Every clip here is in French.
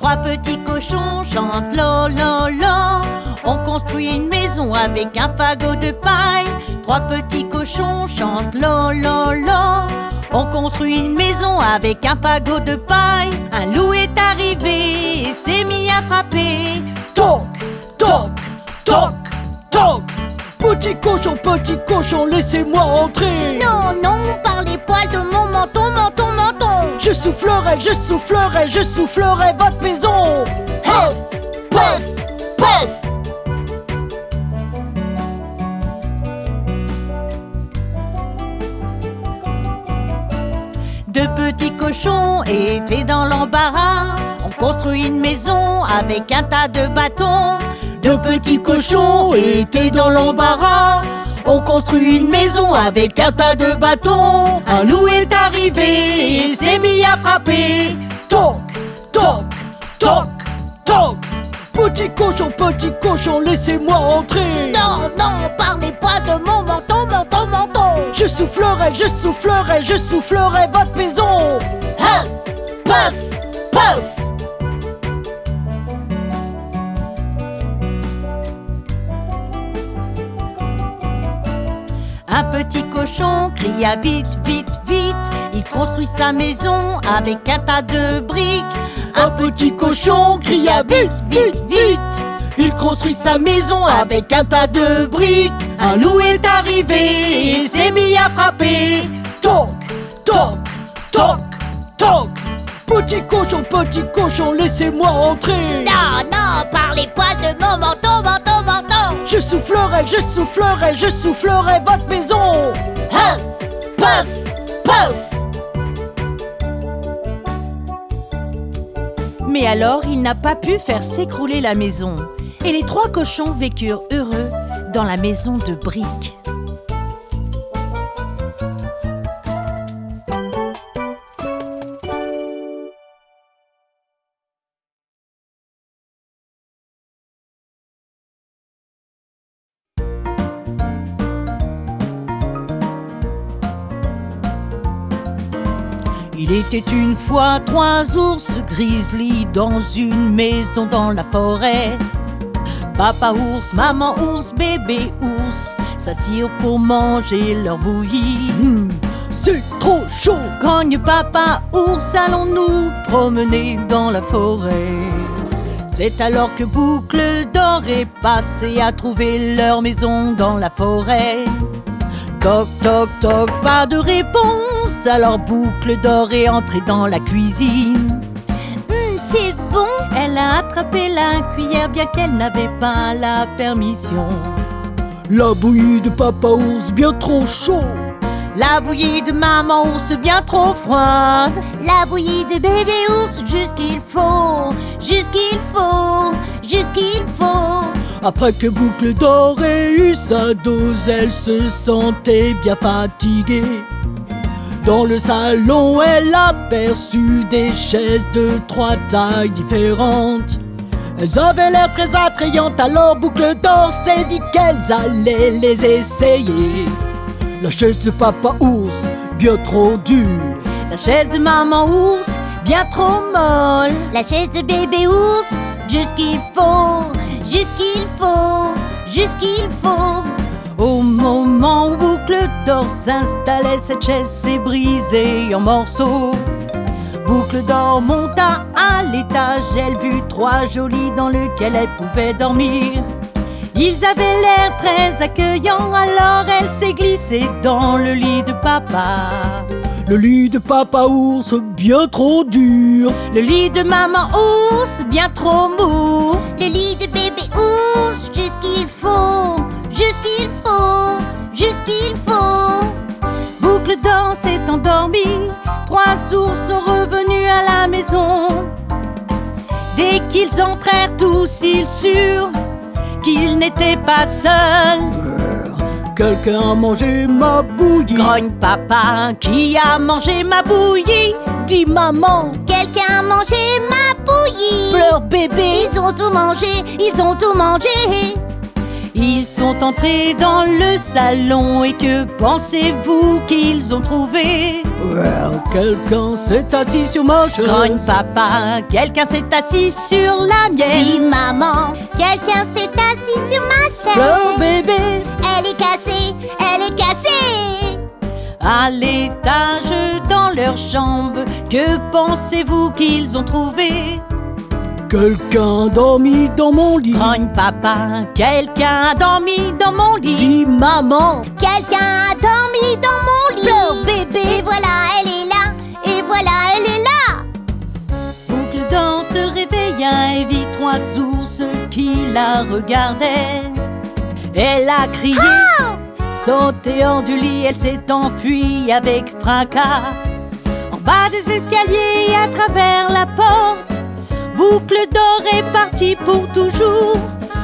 Trois petits cochons chantent lo lo lo. On construit une maison avec un fagot de paille. Trois petits cochons chantent lo lo lo. On construit une maison avec un fagot de paille. Un loup est arrivé et s'est mis à frapper. Toc, toc, toc, toc. Petit cochon, laissez-moi entrer. Non, non, par les poils de mon menton, menton, menton. Je soufflerai votre maison. Huff, puff, puff. Deux petits cochons étaient dans l'embarras. On construit une maison avec un tas de bâtons. Deux petits cochons étaient dans l'embarras. On construit une maison avec un tas de bâtons. Un loup est arrivé et s'est mis à frapper. Toc, toc, toc, toc. Petit cochon, laissez-moi entrer. Non, non, par les poils de mon menton, menton, menton. Je soufflerai votre maison. Huff, puff, puff. Un petit cochon cria vite, vite, vite. Il construit sa maison avec un tas de briques. Un petit cochon cria vite, vite, vite. Il construit sa maison avec un tas de briques. Un loup est arrivé et s'est mis à frapper. Toc, toc, toc, toc. Petit cochon, laissez-moi entrer. Non, non, par les poils de mon menton, menton, menton. Je soufflerai votre maison. Huff, puff, puff. Mais alors il n'a pas pu faire s'écrouler la maison. Et les trois cochons vécurent heureux dans la maison de briques. Il était une fois trois ours grizzly dans une maison dans la forêt. Papa ours, maman ours, bébé ours s'assirent pour manger leur bouillie. C'est trop chaud. Grogne papa ours, allons-nous promener dans la forêt. C'est alors que Boucle d'Or est passé à trouver leur maison dans la forêt. Toc, toc, toc, pas de réponse. Alors Boucle d'Or est entrée dans la cuisine. C'est bon. Elle a attrapé la cuillère bien qu'elle n'avait pas la permission. La bouillie de papa ours bien trop chaud. La bouillie de maman ours bien trop froide. La bouillie de bébé ours, juste qu'il faut, juste qu'il faut, juste qu'il faut. Après que Boucle d'Or ait eu sa dose, elle se sentait bien fatiguée. Dans le salon, elle aperçut des chaises de trois tailles différentes. Elles avaient l'air très attrayantes, alors Boucle d'Or s'est dit qu'elles allaient les essayer. La chaise de papa ours, bien trop dure. La chaise de maman ours, bien trop molle. La chaise de bébé ours, juste qu'il faut, juste qu'il faut, juste qu'il faut. Au moment où Boucle d'Or s'installait, cette chaise s'est brisée en morceaux. Boucle d'Or monta à l'étage, elle vit trois jolis dans lequel elle pouvait dormir. Ils avaient l'air très accueillants, alors elle s'est glissée dans le lit de papa. Le lit de papa ours, bien trop dur. Le lit de maman ours, bien trop mou. Le lit de bébé ours, juste qu'il faut, juste qu'il faut, juste qu'il faut. Boucle d'Or s'est endormie, trois ours sont revenus à la maison. Dès qu'ils entrèrent tous, ils surent qu'ils n'étaient pas seuls. Quelqu'un a mangé ma bouillie. Grogne papa, qui a mangé ma bouillie? Dis maman. Quelqu'un a mangé ma bouillie. Pleure bébé. Ils ont tout mangé, ils ont tout mangé. Ils sont entrés dans le salon et que pensez-vous qu'ils ont trouvé? Well, quelqu'un s'est assis sur ma chaise. Grogne papa, quelqu'un s'est assis sur la mienne. Dis maman, quelqu'un s'est assis sur ma chaise. Pleure bébé. Elle est cassée, elle est cassée. À l'étage dans leur chambre, que pensez-vous qu'ils ont trouvé? Quelqu'un a dormi dans mon lit. Grogne papa, quelqu'un a dormi dans mon lit. Dis maman. Quelqu'un a dormi dans mon lit. Pleure bébé. Et voilà, elle est là. Et voilà, elle est là. Boucle d'or se réveilla et vit trois ours qui la regardaient. Elle a crié, sauté hors du lit, elle s'est enfuie avec fracas. En bas des escaliers et à travers la porte, Boucle d'or est partie pour toujours.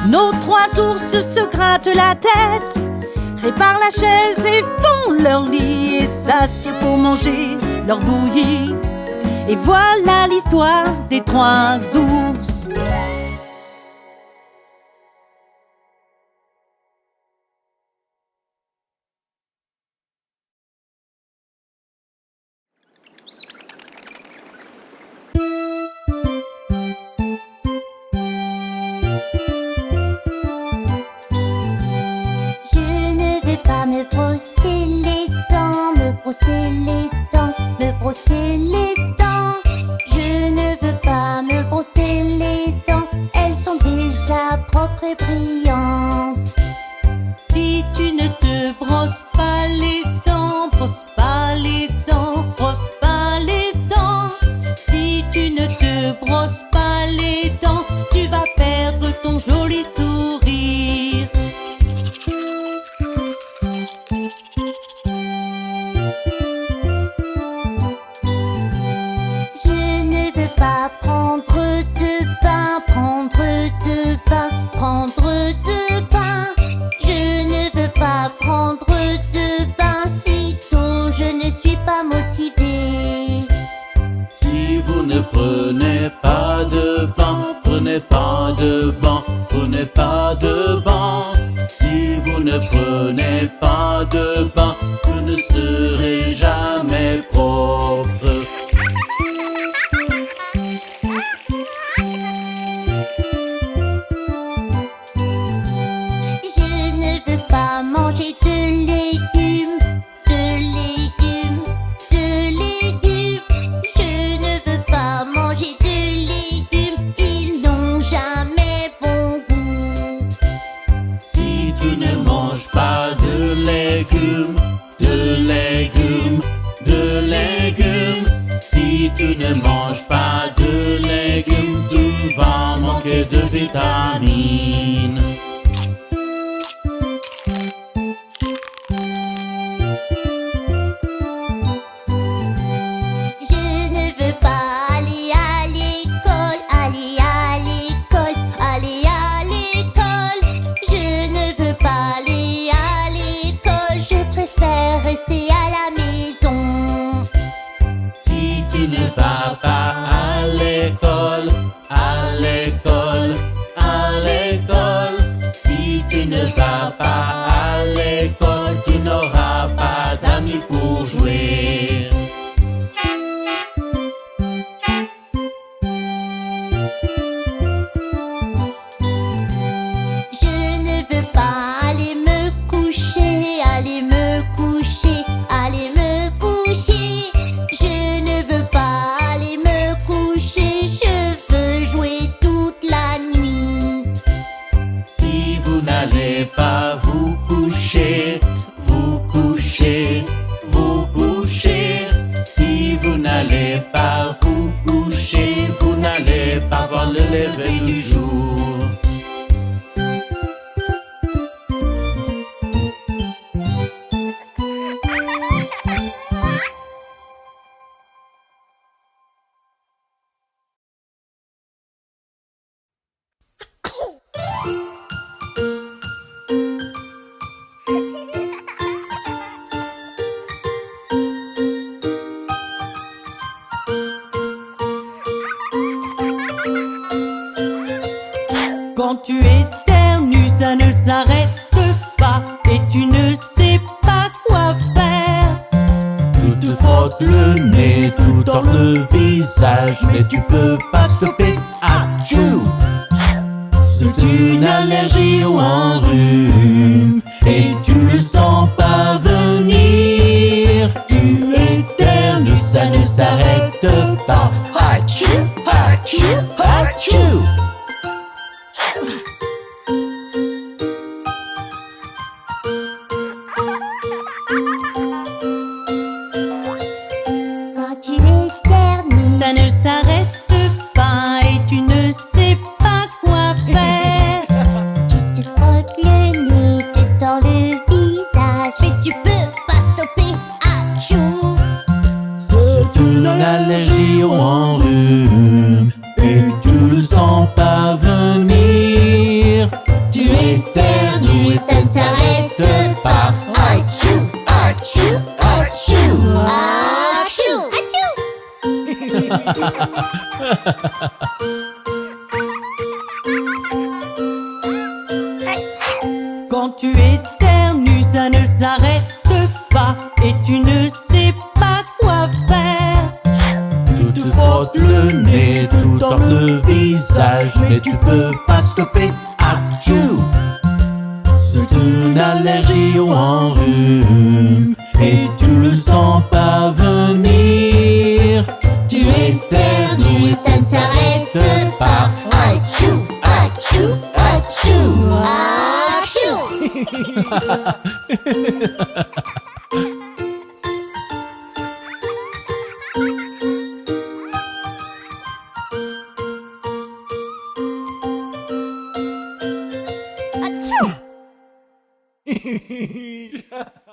Nos trois ours se grattent la tête, réparent la chaise et font leur lit et s'assiedent pour manger leur bouillie. Et voilà l'histoire des trois ours. Je ne veux pas me brosser les dents, me brosser les dents, me brosser les dents. Je ne veux pas me brosser les dents, elles sont déjà propres et brillantes. Si tu ne te brosses pas les dents, brosse pas les dents, brosse pas les dents. Si tu ne te brosses pas les dents, tu vas perdre ton joli sourire. Je ne veux pas prendre de bain, prendre de bain, prendre de bain. Je ne veux pas prendre de bain, sitôt je ne suis pas motivée. Si vous ne prenez pas de bain, prenez pas de bain, prenez pas de bain. Si vous ne prenez pas de bain, vous ne serez jamais propre. Je ne veux pas manger de légumes, de légumes, de légumes. Je ne veux pas manger de légumes, ils n'ont jamais bon goût. Si tu ne manges pas de légumes, de légumes, de légumes. Si tu ne manges pas de légumes, tu vas manquer de vitamines. Je ne veux pas aller à l'école, aller à l'école, aller à l'école. Je ne veux pas aller à l'école, je préfère rester à la maison. Si tu ne vas pas à l'école, à l'école, à l'école. Si tu ne vas pas à l'école, tu n'auras pas d'amis pour jouer. Je ne veux pas aller me coucher, aller me coucher, aller me coucher. Je ne veux pas aller me coucher, je veux jouer toute la nuit. Si vous n'allez pas vous coucher, vous coucher, vous coucher. Si vous n'allez pas vous coucher, vous n'allez pas voir le lever du jour. Quand tu éternues ça ne s'arrête pas et tu ne sais pas quoi faire. Tu te frottes le nez, tout tord le visage, mais tu peux pas stopper. Atchou! C'est une allergie ou un rhume, et tu le sens pas venir. Tu éternues, ça ne s'arrête pas. Atchou! Atchou! Atchou! Quand tu éternues, Ça ne s'arrête pas et tu ne sais pas quoi faire. tu te frottes le nez, tu tords le visage, mais tu peux pas stopper. Achou! C'est une allergie ou un rhume, et tu le sens pas venir. Tu éternues et ça ne s'arrête pas. Achou! Achou! Achou! Achou! Achou! Quand tu éternues, ça ne s'arrête pas et tu ne sais pas quoi faire. Tu te frottes le nez, tout tord le visage, mais tu peux pas stopper. Atchou! C'est une allergie ou un rhume, et tu le sens pas venir. Tu éternues et ça ne s'arrête pas. Achou! Achou! Achou! Achou! Achou!